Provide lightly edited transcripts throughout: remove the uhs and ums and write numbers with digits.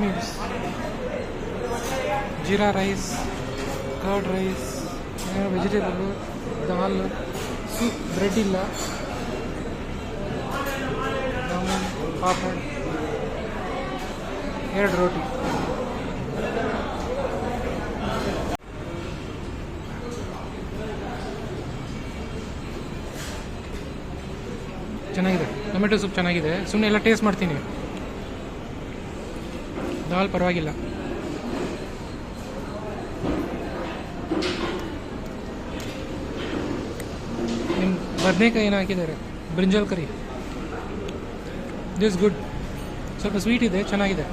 meals. Jeera rice, curd rice, vegetable, dal, soup, bread illa, jamun, papad, ಎರಡು ರೋಟಿ. ಚೆನ್ನಾಗಿದೆ, tomato soup ಚೆನ್ನಾಗಿದೆ. ಸುಮ್ಮನೆ ಎಲ್ಲ ಟೇಸ್ಟ್ ಮಾಡ್ತೀನಿ. ದಾಲ್ ಪರವಾಗಿಲ್ಲ. ಬದನೆಕಾಯಿ ಏನು ಹಾಕಿದ್ದಾರೆ, ಬ್ರಿಂಜಾಲ್ ಕರಿ. This good. ಸ್ವಲ್ಪ ಸ್ವೀಟ್ ಇದೆ, ಚೆನ್ನಾಗಿದೆ.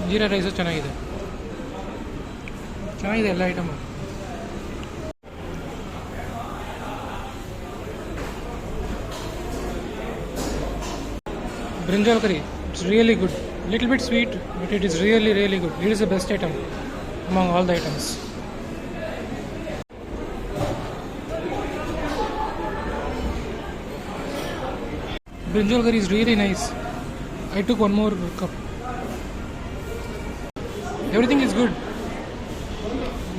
ಜೀರಾ ರೈಸು ಚೆನ್ನಾಗಿದೆ ಎಲ್ಲ item. Brinjal curry, it's really good. Little bit sweet, but it is really, really good. It is the best item among all the items. Brinjal curry is really nice. I took one more cup. Everything is good,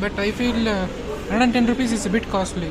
but I feel 110 rupees is a bit costly.